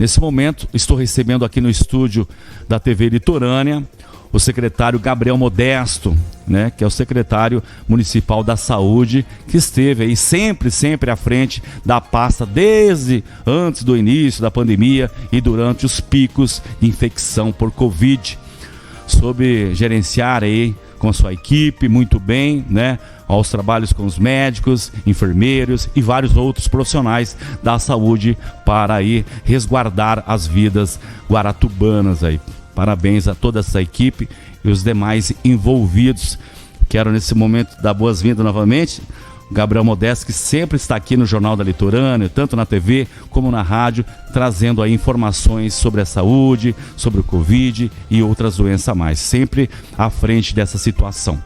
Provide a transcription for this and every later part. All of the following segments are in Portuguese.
nesse momento estou recebendo aqui no estúdio da TV Litorânea o secretário Gabriel Modesto, né, que é o secretário municipal da saúde, que esteve aí sempre à frente da pasta desde antes do início da pandemia e durante os picos de infecção por Covid. Soube gerenciar aí com sua equipe muito bem, né, aos trabalhos com os médicos, enfermeiros e vários outros profissionais da saúde para aí resguardar as vidas guaratubanas aí. Parabéns a toda essa equipe e os demais envolvidos. Quero nesse momento dar boas-vindas novamente ao Gabriel Modesto, que sempre está aqui no Jornal da Litorânea, tanto na TV como na rádio, trazendo aí informações sobre a saúde, sobre o Covid e outras doenças a mais, sempre à frente dessa situação.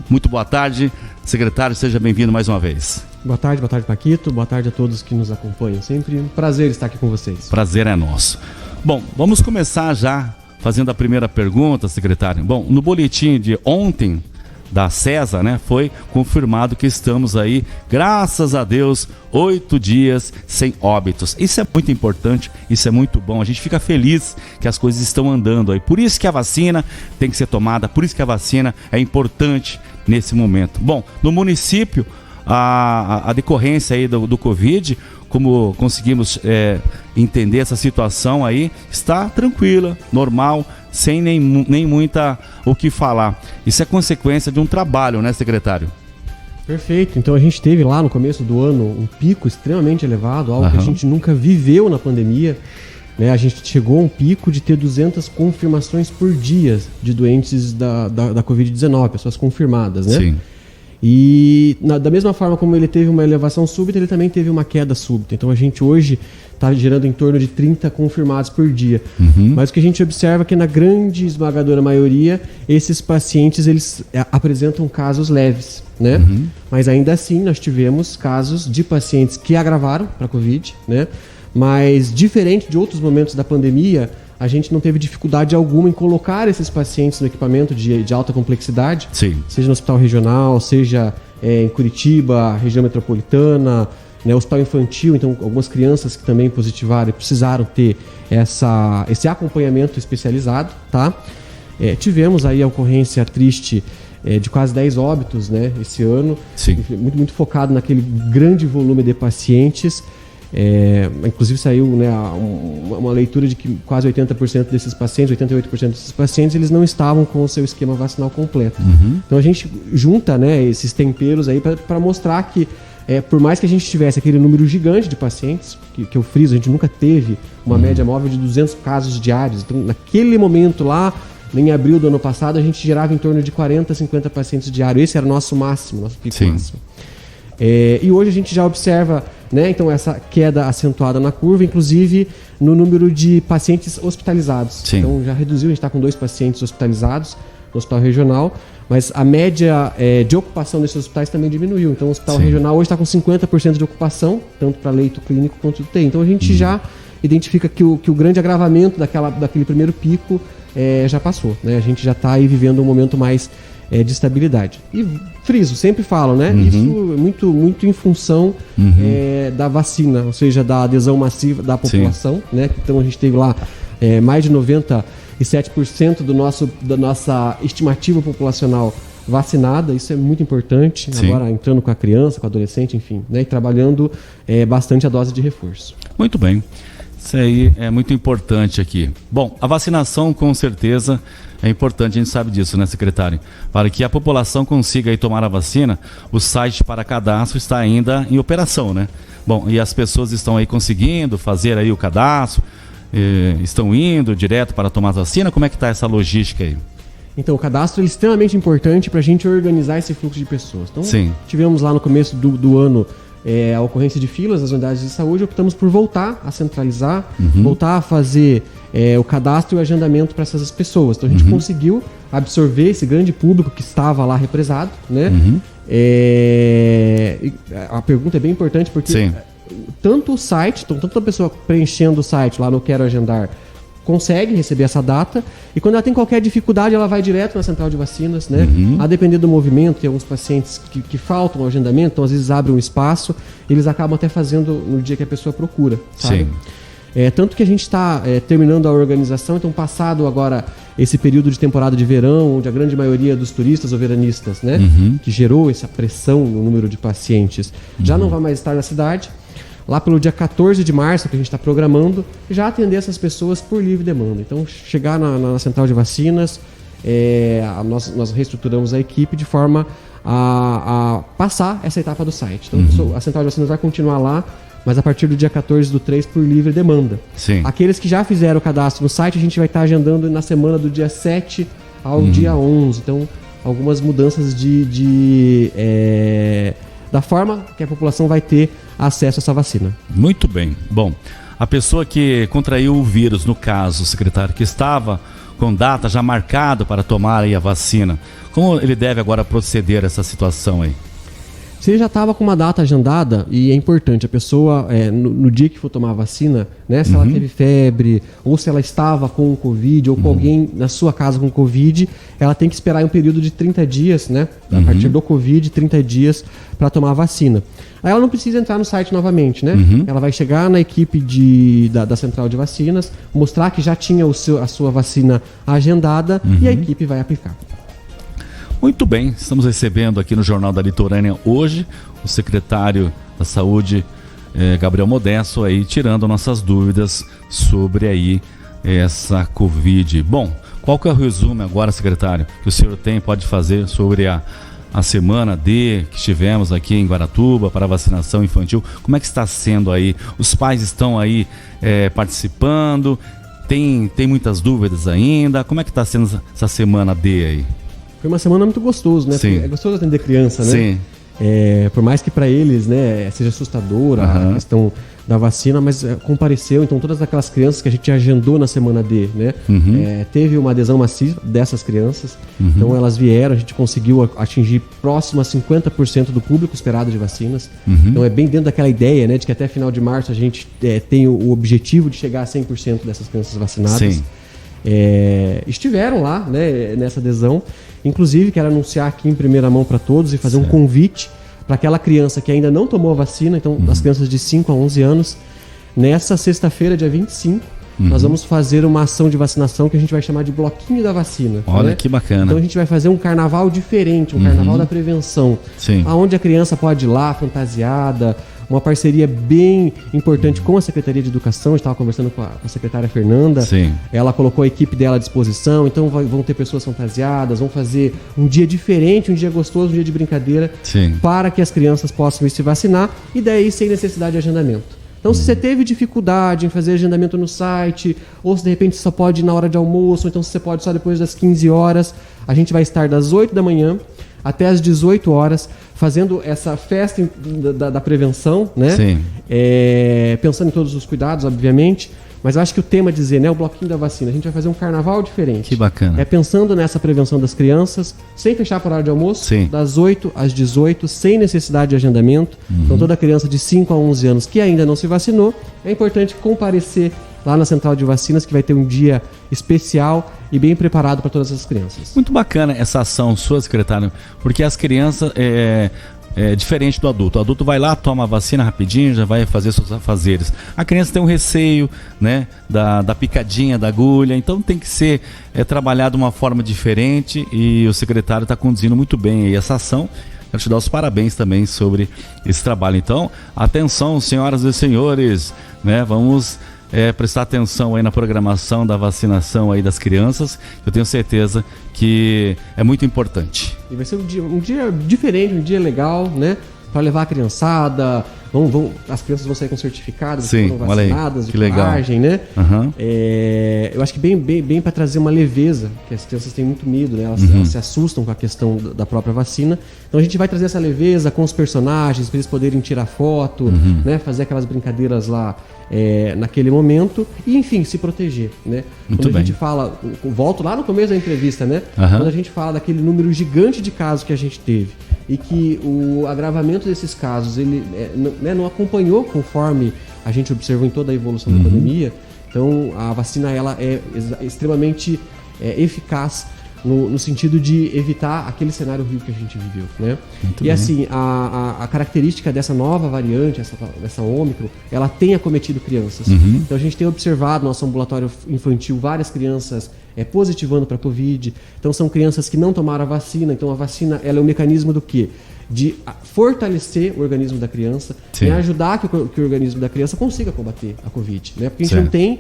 Muito boa tarde, secretário, seja bem-vindo mais uma vez. Boa tarde, Paquito, boa tarde a todos que nos acompanham. Sempre um prazer estar aqui com vocês. Prazer é nosso. Bom, vamos começar já fazendo a primeira pergunta, secretário. Bom, no boletim de ontem da CESA, né, foi confirmado que estamos aí, graças a Deus, 8 dias sem óbitos. Isso é muito importante, isso é muito bom. A gente fica feliz que as coisas estão andando aí. Por isso que a vacina tem que ser tomada, por isso que a vacina é importante nesse momento. Bom, no município, a decorrência aí do Covid, como conseguimos entender essa situação aí, está tranquila, normal, sem nem muita o que falar. Isso é consequência de um trabalho, né, secretário? Perfeito. Então a gente teve lá no começo do ano um pico extremamente elevado, algo que a gente nunca viveu na pandemia, né? A gente chegou a um pico de ter 200 confirmações por dia de doentes da Covid-19, pessoas confirmadas, né? Sim. E da mesma forma como ele teve uma elevação súbita, ele também teve uma queda súbita. Então a gente hoje está gerando em torno de 30 confirmados por dia. Mas o que a gente observa é que na grande esmagadora maioria, esses pacientes eles apresentam casos leves, né? Mas ainda assim nós tivemos casos de pacientes que agravaram para a Covid, né? Mas diferente de outros momentos da pandemia, a gente não teve dificuldade alguma em colocar esses pacientes no equipamento de alta complexidade, sim, seja no hospital regional, seja em Curitiba, região metropolitana, né, hospital infantil. Então algumas crianças que também positivaram e precisaram ter esse acompanhamento especializado, tá? Tivemos aí a ocorrência triste de quase 10 óbitos, né, esse ano, muito focado naquele grande volume de pacientes. Inclusive saiu, né, uma leitura de que quase 80% desses pacientes, 88% desses pacientes, eles não estavam com o seu esquema vacinal completo. Então a gente junta, né, esses temperos aí para mostrar que por mais que a gente tivesse aquele número gigante de pacientes, que eu friso, a gente nunca teve uma média móvel de 200 casos diários. Então naquele momento lá, em abril do ano passado, a gente gerava em torno de 40, 50 pacientes diários. Esse era o nosso máximo, nosso pico máximo. E hoje a gente já observa, né, então essa queda acentuada na curva, inclusive no número de pacientes hospitalizados. Sim. Então já reduziu, a gente está com 2 pacientes hospitalizados no hospital regional, mas a média de ocupação desses hospitais também diminuiu. Então o hospital regional hoje está com 50% de ocupação, tanto para leito clínico quanto UTI. Então a gente já identifica que o grande agravamento daquele primeiro pico já passou, né? A gente já está aí vivendo um momento mais de estabilidade. E friso, sempre falo, né? Isso é muito em função da vacina, ou seja, da adesão massiva da população, né? Então a gente teve lá mais de 97% da nossa estimativa populacional vacinada. Isso é muito importante. Agora entrando com a criança, com o adolescente, enfim, né? E trabalhando bastante a dose de reforço. Muito bem. Isso aí é muito importante aqui. Bom, a vacinação com certeza é importante, a gente sabe disso, né, secretário? Para que a população consiga aí tomar a vacina, o site para cadastro está ainda em operação, né? Bom, e as pessoas estão aí conseguindo fazer aí o cadastro, estão indo direto para tomar a vacina. Como é que está essa logística aí? Então, o cadastro é extremamente importante para a gente organizar esse fluxo de pessoas. Então, tivemos lá no começo do ano a ocorrência de filas nas unidades de saúde, optamos por voltar a centralizar, voltar a fazer o cadastro e o agendamento para essas pessoas. Então a gente conseguiu absorver esse grande público que estava lá represado, né? A pergunta é bem importante porque tanto o site, então tanto a pessoa preenchendo o site lá no Quero Agendar, consegue receber essa data, e quando ela tem qualquer dificuldade, ela vai direto na central de vacinas, né? A depender do movimento, tem alguns pacientes que faltam o agendamento, então às vezes abrem um espaço, eles acabam até fazendo no dia que a pessoa procura, sabe? Tanto que a gente está terminando a organização, então passado agora esse período de temporada de verão, onde a grande maioria dos turistas ou veranistas, né, que gerou essa pressão no número de pacientes, já não vai mais estar na cidade. Lá pelo dia 14 de março, que a gente está programando, já atender essas pessoas por livre demanda. Então, chegar na central de vacinas, nós reestruturamos a equipe de forma a passar essa etapa do site. Então, a central de vacinas vai continuar lá, mas a partir do dia 14/3 por livre demanda. Sim. Aqueles que já fizeram o cadastro no site, a gente vai estar agendando na semana do dia 7 ao dia 11. Então, algumas mudanças da forma que a população vai ter acesso a essa vacina. Muito bem. Bom, a pessoa que contraiu o vírus, no caso, secretário, que estava com data já marcada para tomar aí a vacina, como ele deve agora proceder a essa situação aí? Se ele já estava com uma data agendada, e é importante, a pessoa, no dia que for tomar a vacina, né, se ela teve febre, ou se ela estava com o Covid, ou com alguém na sua casa com Covid, ela tem que esperar um período de 30 dias, né, a partir do Covid, 30 dias para tomar a vacina. Aí ela não precisa entrar no site novamente, né? Ela vai chegar na equipe da central de vacinas, mostrar que já tinha a sua vacina agendada e a equipe vai aplicar. Muito bem, estamos recebendo aqui no Jornal da Litorânea hoje o secretário da Saúde, Gabriel Modesto, aí tirando nossas dúvidas sobre aí essa Covid. Bom, qual que é o resumo agora, secretário, que o senhor pode fazer sobre a semana D que tivemos aqui em Guaratuba para a vacinação infantil? Como é que está sendo aí? Os pais estão aí participando? Tem muitas dúvidas ainda? Como é que está sendo essa semana D aí? Foi uma semana muito gostosa, né? Sim. É gostoso atender criança, né? Sim. Por mais que para eles, né, seja assustadora a questão da vacina, mas compareceu, então todas aquelas crianças que a gente agendou na semana D, né? Teve uma adesão maciça dessas crianças, então elas vieram, a gente conseguiu atingir próximo a 50% do público esperado de vacinas, então é bem dentro daquela ideia, né, de que até final de março a gente tem o objetivo de chegar a 100% dessas crianças vacinadas. Sim. Estiveram lá, né, nessa adesão. Inclusive, quero anunciar aqui em primeira mão para todos e fazer um convite para aquela criança que ainda não tomou a vacina, então as crianças de 5 a 11 anos, nessa sexta-feira, dia 25, nós vamos fazer uma ação de vacinação que a gente vai chamar de Bloquinho da Vacina. Olha, né? Que bacana. Então a gente vai fazer um carnaval diferente, um carnaval da prevenção, onde a criança pode ir lá fantasiada, uma parceria bem importante com a Secretaria de Educação. A gente estava conversando com a secretária Fernanda. Sim. Ela colocou a equipe dela à disposição, então vão ter pessoas fantasiadas, vão fazer um dia diferente, um dia gostoso, um dia de brincadeira, para que as crianças possam ir se vacinar e daí sem necessidade de agendamento. Então, se você teve dificuldade em fazer agendamento no site, ou se de repente só pode ir na hora de almoço, ou então se você pode só depois das 15 horas, a gente vai estar das 8 da manhã até as 18 horas, fazendo essa festa da prevenção, né? Sim. Pensando em todos os cuidados, obviamente, mas eu acho que o tema dizer, né, o bloquinho da vacina, a gente vai fazer um carnaval diferente. Que bacana. Pensando nessa prevenção das crianças, sem fechar por hora de almoço, das 8 às 18, sem necessidade de agendamento. Então toda criança de 5 a 11 anos que ainda não se vacinou, é importante comparecer lá na central de vacinas, que vai ter um dia especial e bem preparado para todas as crianças. Muito bacana essa ação sua, secretário, porque as crianças é diferente do adulto. O adulto vai lá, toma a vacina rapidinho, já vai fazer seus afazeres. A criança tem um receio, né, da picadinha, da agulha, então tem que ser trabalhado de uma forma diferente e o secretário está conduzindo muito bem aí essa ação. Quero te dar os parabéns também sobre esse trabalho. Então, atenção, senhoras e senhores, né, vamos prestar atenção aí na programação da vacinação aí das crianças. Eu tenho certeza que é muito importante. E vai ser um dia diferente, um dia legal, né? Para levar a criançada. As crianças vão sair com certificado, foram vacinadas, de coragem, né? Eu acho que bem para trazer uma leveza, que as crianças têm muito medo, né? Elas se assustam com a questão da própria vacina. Então a gente vai trazer essa leveza com os personagens, para eles poderem tirar foto, né? Fazer aquelas brincadeiras lá naquele momento e, enfim, se proteger, né? Quando a gente fala, volto lá no começo da entrevista, né? Quando a gente fala daquele número gigante de casos que a gente teve e que o agravamento desses casos ele não acompanhou conforme a gente observou em toda a evolução da pandemia. Então a vacina ela é extremamente eficaz no sentido de evitar aquele cenário horrível que a gente viveu, né? Muito bem. Assim, a característica dessa nova variante, essa Ômicron, ela tem acometido crianças. Então a gente tem observado no nosso ambulatório infantil várias crianças positivando para a Covid. Então são crianças que não tomaram a vacina. Então a vacina, ela é um mecanismo do quê? De fortalecer o organismo da criança e ajudar que o organismo da criança consiga combater a Covid, né? Porque a gente não tem,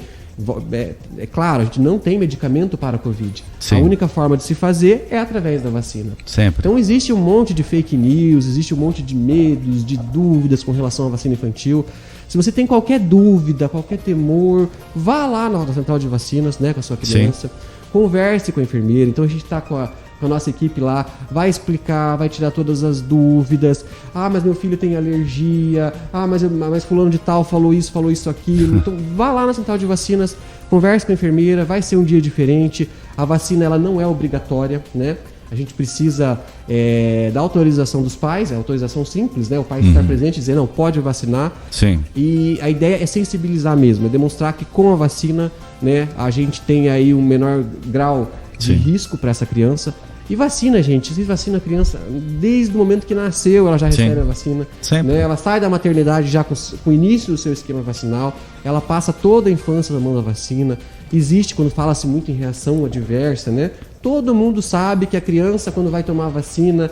claro, a gente não tem medicamento para a Covid. Sim. A única forma de se fazer é através da vacina. Sempre. Então existe um monte de fake news, existe um monte de medos, de dúvidas com relação à vacina infantil. Se você tem qualquer dúvida, qualquer temor, vá lá na central de vacinas, né, com a sua criança, converse com a enfermeira. Então a gente está com a nossa equipe lá, vai explicar, vai tirar todas as dúvidas. Ah, mas meu filho tem alergia. Ah, mas fulano de tal falou isso, aquilo. Então vá lá na central de vacinas, converse com a enfermeira, vai ser um dia diferente. A vacina, ela não é obrigatória, né? A gente precisa da autorização dos pais, é autorização simples, né? O pai estar presente e dizer, não, pode vacinar. Sim. E a ideia é sensibilizar mesmo, é demonstrar que com a vacina, né, a gente tem aí um menor grau de risco para essa criança. E vacina, gente. Se vacina a criança, desde o momento que nasceu, ela já recebe a vacina. Né? Ela sai da maternidade já com o início do seu esquema vacinal. Ela passa toda a infância tomando a vacina. Existe, quando fala-se muito em reação adversa, né? Todo mundo sabe que a criança, quando vai tomar a vacina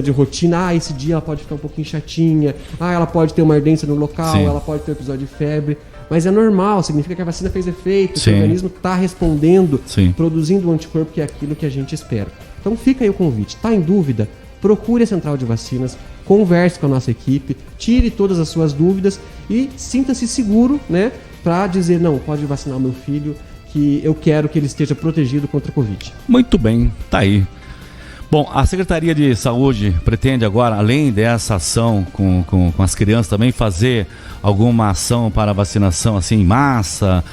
de rotina, esse dia ela pode ficar um pouquinho chatinha. Ela pode ter uma ardência no local, ela pode ter um episódio de febre. Mas é normal, significa que a vacina fez efeito, que o organismo está respondendo, produzindo um anticorpo, que é aquilo que a gente espera. Então fica aí o convite. Está em dúvida? Procure a central de vacinas, converse com a nossa equipe, tire todas as suas dúvidas e sinta-se seguro, né, para dizer, não, pode vacinar o meu filho, que eu quero que ele esteja protegido contra a Covid. Muito bem, tá aí. Bom, a Secretaria de Saúde pretende agora, além dessa ação com as crianças, também fazer alguma ação para vacinação assim em massa,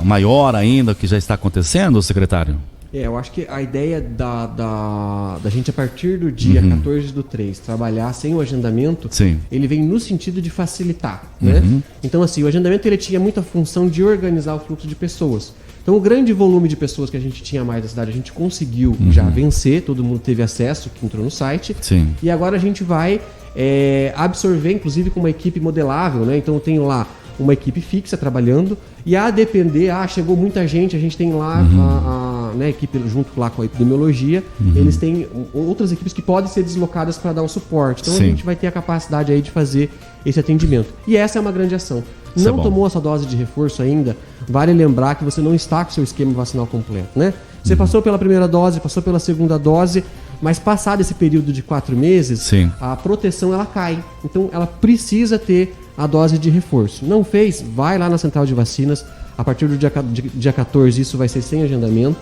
maior ainda, que já está acontecendo, secretário? Eu acho que a ideia da gente, a partir do dia 14/3, trabalhar sem o agendamento, ele vem no sentido de facilitar, né? Então, assim, o agendamento ele tinha muita função de organizar o fluxo de pessoas. Então, o grande volume de pessoas que a gente tinha mais da cidade, a gente conseguiu já vencer, todo mundo teve acesso, que entrou no site. E agora a gente vai absorver, inclusive, com uma equipe modelável, né? Então, eu tenho lá uma equipe fixa trabalhando e a depender, chegou muita gente, a gente tem lá a equipe junto lá com a epidemiologia, eles têm outras equipes que podem ser deslocadas para dar um suporte. Então, a gente vai ter a capacidade aí de fazer esse atendimento. E essa é uma grande ação. Não tomou a sua dose de reforço ainda, vale lembrar que você não está com o seu esquema vacinal completo, né? Você passou pela primeira dose, passou pela segunda dose, mas passado esse período de 4 meses, a proteção ela cai. Então ela precisa ter a dose de reforço. Não fez? Vai lá na central de vacinas. A partir do dia 14 isso vai ser sem agendamento.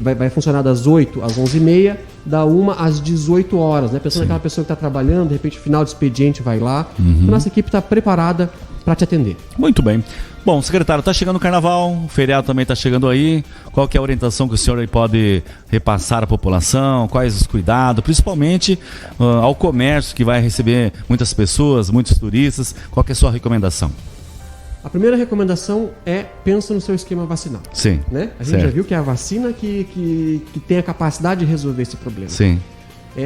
Vai funcionar das 8 às 11h30, da 1 às 18 horas, né? Pensando naquela pessoa que está trabalhando, de repente final de expediente vai lá. A nossa equipe está preparada para te atender. Muito bem. Bom, secretário, está chegando o carnaval, o feriado também está chegando aí. Qual que é a orientação que o senhor aí pode repassar à população? Quais os cuidados, principalmente ao comércio que vai receber muitas pessoas, muitos turistas? Qual que é a sua recomendação? A primeira recomendação é pensa no seu esquema vacinal. Né? A gente já viu que é a vacina que tem a capacidade de resolver esse problema.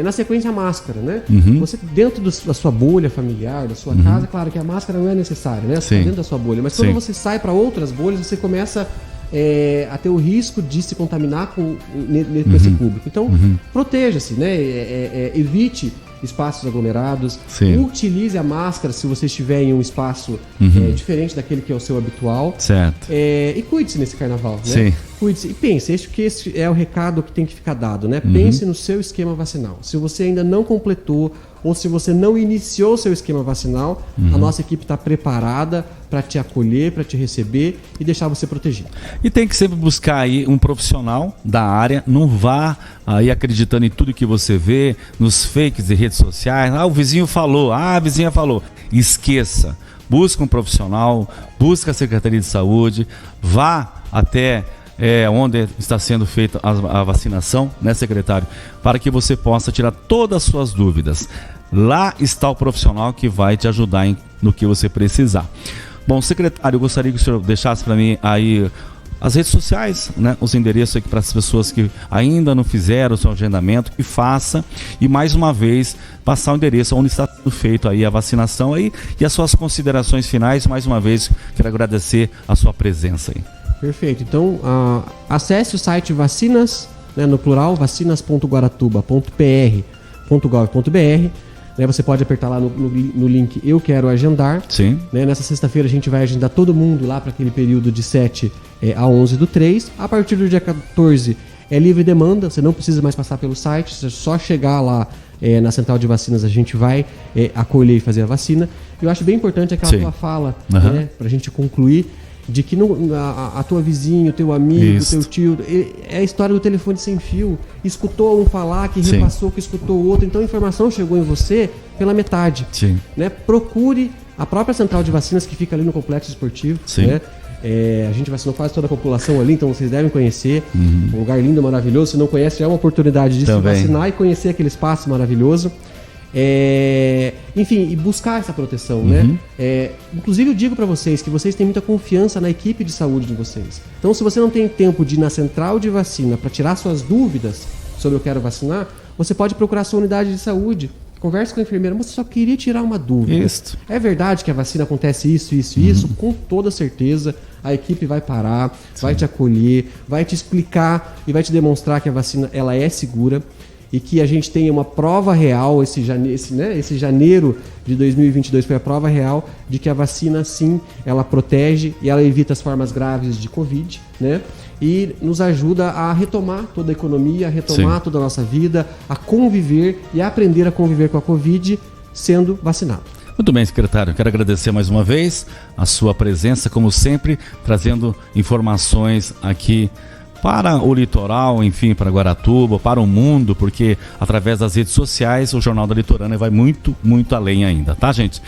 Na sequência, a máscara, né? Você, dentro da sua bolha familiar, da sua casa, claro que a máscara não é necessária, né? Você está dentro da sua bolha. Mas quando você sai para outras bolhas, você começa a ter o risco de se contaminar com esse público. Então, proteja-se, né? Evite espaços aglomerados, utilize a máscara se você estiver em um espaço diferente daquele que é o seu habitual. E cuide-se nesse carnaval, né? Cuide-se e pense, acho que esse é o recado que tem que ficar dado, né? Pense no seu esquema vacinal. Se você ainda não completou ou se você não iniciou o seu esquema vacinal, a nossa equipe está preparada para te acolher, para te receber e deixar você protegido. E tem que sempre buscar aí um profissional da área, não vá aí acreditando em tudo que você vê, nos fakes de redes sociais. O vizinho falou, a vizinha falou. Esqueça, busca um profissional, busca a Secretaria de Saúde, vá até onde está sendo feita a vacinação, né, secretário? Para que você possa tirar todas as suas dúvidas. Lá está o profissional que vai te ajudar no que você precisar. Bom, secretário, eu gostaria que o senhor deixasse para mim aí as redes sociais, né? Os endereços aqui para as pessoas que ainda não fizeram o seu agendamento, que faça, e mais uma vez passar o endereço onde está tudo feito aí a vacinação aí, e as suas considerações finais. Mais uma vez quero agradecer a sua presença aí. Perfeito. Então acesse o site vacinas, né, no plural, vacinas.guaratuba.pr.gov.br. Né, você pode apertar lá no link Eu Quero Agendar. Sim. Né, nessa sexta-feira a gente vai agendar todo mundo lá para aquele período de 7 a 11/3. A partir do dia 14 é livre demanda, você não precisa mais passar pelo site, você só chegar lá na central de vacinas, a gente vai acolher e fazer a vacina. Eu acho bem importante aquela tua fala, né, para a gente concluir, de que a tua vizinho, o teu amigo, o teu tio, é a história do telefone sem fio. Escutou um falar, que repassou, que escutou o outro. Então a informação chegou em você pela metade. Sim. Né? Procure a própria central de vacinas que fica ali no complexo esportivo. Sim. Né? A gente vacinou quase toda a população ali, então vocês devem conhecer. Um lugar lindo, maravilhoso. Se não conhece, já é uma oportunidade de se vacinar e conhecer aquele espaço maravilhoso. Enfim, e buscar essa proteção, né? Inclusive eu digo para vocês que vocês têm muita confiança na equipe de saúde de vocês. Então, se você não tem tempo de ir na central de vacina para tirar suas dúvidas sobre eu quero vacinar, você pode procurar a sua unidade de saúde. Converse com a enfermeira, mas eu só queria tirar uma dúvida. Isso. É verdade que a vacina acontece isso, isso? Com toda certeza, a equipe vai parar, vai te acolher, vai te explicar e vai te demonstrar que a vacina ela é segura. E que a gente tenha uma prova real, esse janeiro de 2022 foi a prova real de que a vacina, sim, ela protege e ela evita as formas graves de Covid, né? E nos ajuda a retomar toda a economia, a retomar toda a nossa vida, a conviver e a aprender a conviver com a Covid sendo vacinado. Muito bem, secretário. Quero agradecer mais uma vez a sua presença, como sempre, trazendo informações aqui para o litoral, enfim, para Guaratuba, para o mundo, porque através das redes sociais o Jornal da Litorânea vai muito, muito além ainda, tá, gente?